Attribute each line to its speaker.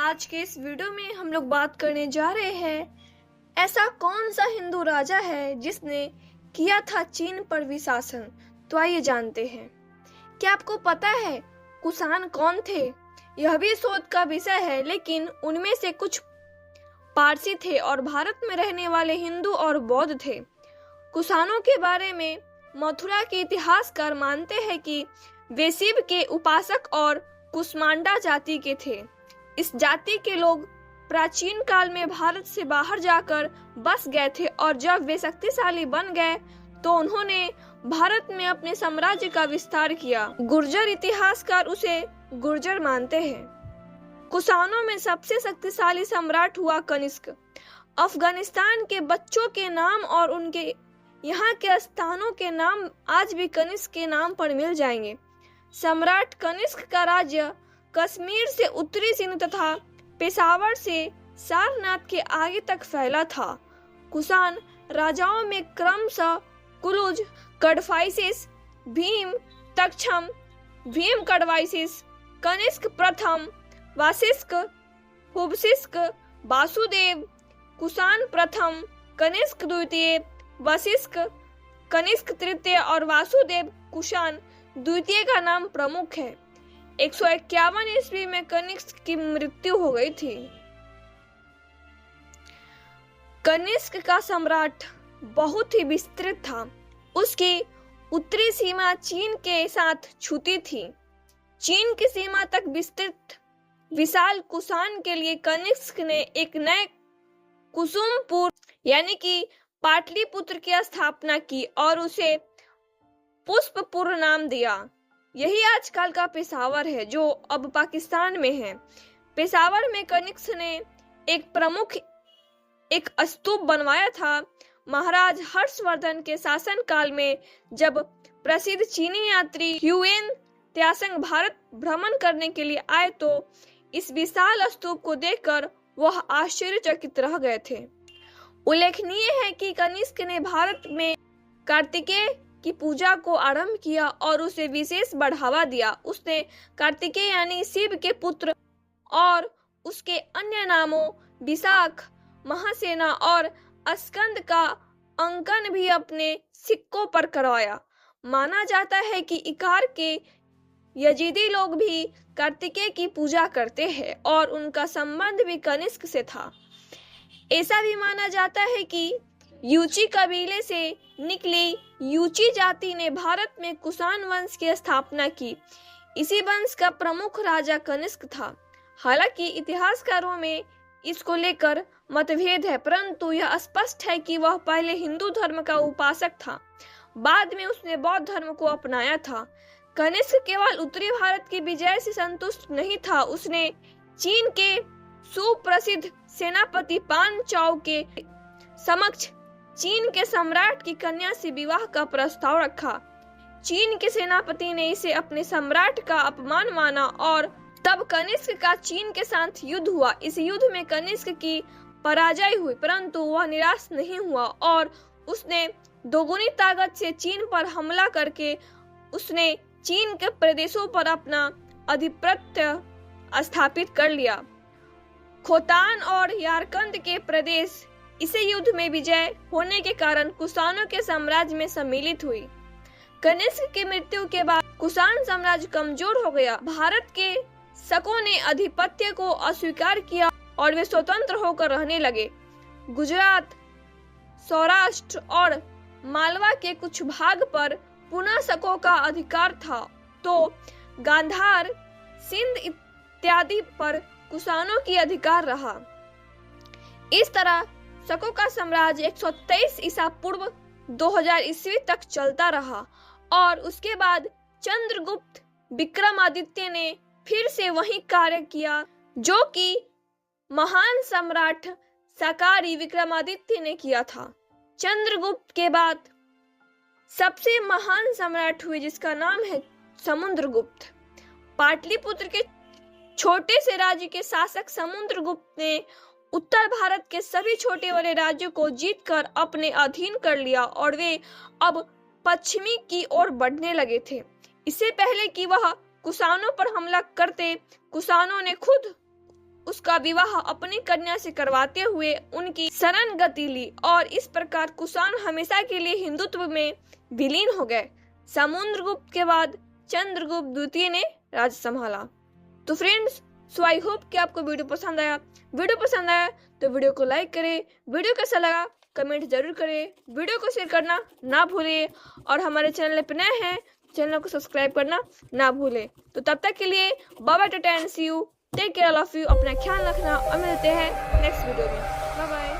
Speaker 1: आज के इस वीडियो में हम लोग बात करने जा रहे हैं ऐसा कौन सा हिंदू राजा है जिसने किया था चीन पर भी शासन। तो आइए जानते हैं। क्या आपको पता है कुषाण कौन थे? यह भी शोध का विषय है, लेकिन उनमें से कुछ पारसी थे और भारत में रहने वाले हिंदू और बौद्ध थे। कुषाणों के बारे में मथुरा के इतिहासकार मानते हैं कि वे शिव के उपासक और कुष्मांडा जाति के थे। इस जाति के लोग प्राचीन काल में भारत से बाहर जाकर बस गए थे और जब वे शक्तिशाली बन गए तो उन्होंने भारत में अपने साम्राज्य का विस्तार किया। गुर्जर इतिहासकार उसे गुर्जर मानते हैं। कुषाणों में सबसे शक्तिशाली सम्राट हुआ कनिष्क। अफगानिस्तान के बच्चों के नाम और उनके यहाँ के स्थानों के नाम आज भी कनिष्क के नाम पर मिल जाएंगे। सम्राट कनिष्क का राज्य कश्मीर से उत्तरी सिंध तथा पेशावर से सारनाथ के आगे तक फैला था। कुषाण राजाओं में क्रमशः कुलुज, कडफाइसिस, भीम, तक्षम, भीम कडवाइसिस, कनिष्क प्रथम, वासिष्क, हुबशिष्क, वासुदेव, कुषाण प्रथम, कनिष्क द्वितीय, वशिष्क, कनिष्क तृतीय और वासुदेव कुषाण द्वितीय का नाम प्रमुख है। 151 ईस्वी में कनिष्क की मृत्यु हो गई थी। कनिष्क का सम्राट बहुत ही विस्तृत था। उसकी उत्तरी सीमा चीन के साथ छूती थी। चीन की सीमा तक विस्तृत विशाल कुषाण के लिए कनिष्क ने एक नए कुसुमपुर यानी कि पाटलिपुत्र की स्थापना की और उसे पुष्पपुर नाम दिया। यही आजकल का पेशावर है जो अब पाकिस्तान में है। पेशावर में कनिष्क ने एक स्तूप बनवाया था। महाराज हर्षवर्धन के शासनकाल में जब प्रसिद्ध चीनी यात्री ह्यूएन त्सांग भारत भ्रमण करने के लिए आए तो इस विशाल स्तूप को देखकर वह आश्चर्यचकित रह गए थे। उल्लेखनीय है कि कनिष्क ने भारत में कार्तिकेय की पूजा को आरंभ किया और उसे विशेष बढ़ावा दिया। उसने कार्तिकेय यानी शिव के पुत्र और उसके अन्य नामों विशाख, महासेना और स्कंद का अंकन भी अपने सिक्कों पर करवाया। माना जाता है कि इकार के यजीदी लोग भी कार्तिकेय की पूजा करते हैं और उनका संबंध भी कनिष्क से था। ऐसा भी माना जाता है कि यूची कबीले से निकली यूची जाति ने भारत में कुषाण वंश की स्थापना की। इसी वंश का प्रमुख राजा कनिष्क था। हालांकि इतिहासकारों में इसको लेकर मतभेद है, परंतु यह स्पष्ट है कि वह पहले हिंदू धर्म का उपासक था। बाद में उसने बौद्ध धर्म को अपनाया था। कनिष्क केवल उत्तरी भारत की विजय से संतुष्ट नहीं था। उसने चीन के सुप्रसिद्ध सेनापति पान चाओ के समक्ष चीन के सम्राट की कन्या से विवाह का प्रस्ताव रखा। चीन के सेनापति ने इसे अपने सम्राट का अपमान माना और तब कनिष्क का चीन के साथ युद्ध हुआ। इस युद्ध में कनिष्क की पराजय हुई, परंतु वह निराश नहीं हुआ और उसने दोगुनी ताकत से चीन पर हमला करके उसने चीन के प्रदेशों पर अपना आधिपत्य स्थापित कर लिया। खोतान और यारकंद के प्रदेश इसे युद्ध में विजय होने के कारण कुषाणों के साम्राज्य में सम्मिलित हुई। कनिष्क की मृत्यु के बाद कुषाण साम्राज्य कमजोर हो गया। भारत के शकों ने आधिपत्य को अस्वीकार किया और वे स्वतंत्र होकर रहने लगे। गुजरात, सौराष्ट्र और मालवा के कुछ भाग पर पुनः शकों का अधिकार था, तो गांधार, सिंध इत्यादि पर कुषाणों की अधिकार रहा। इस तरह शकों का साम्राज्य 123 ईसा पूर्व 2000 ईस्वी तक चलता रहा और उसके बाद चंद्रगुप्त विक्रमादित्य ने फिर से वही कार्य किया जो कि महान सम्राट शाकाहारी विक्रमादित्य ने किया था। चंद्रगुप्त के बाद सबसे महान सम्राट हुए जिसका नाम है समुद्रगुप्त। पाटलिपुत्र के छोटे से राज्य के शासक समुद्रगुप्त ने उत्तर भारत के सभी छोटे बड़े राज्यों को जीतकर अपने अधीन कर लिया और वे अब पश्चिमी की ओर बढ़ने लगे थे। इससे पहले कि वह कुषाणों पर हमला करते, कुषाणों ने खुद उसका विवाह अपनी कन्या से करवाते हुए उनकी शरण गति ली और इस प्रकार कुषाण हमेशा के लिए हिंदुत्व में विलीन हो गए। समुद्रगुप्त के बाद चंद्रगुप्त द्वितीय ने राज्य संभाला। तो फ्रेंड्स, सो आई होप कि आपको वीडियो पसंद आया। वीडियो पसंद आया तो वीडियो को लाइक करें, वीडियो कैसा लगा कमेंट जरूर करें, वीडियो को शेयर करना ना भूलें और हमारे चैनल पर नए हैं चैनल को सब्सक्राइब करना ना भूलें। तो तब तक के लिए bye bye, tata and see you, take care all of you, अपना ख्याल रखना और मिलते हैं नेक्स्ट वीडियो में। Bye bye.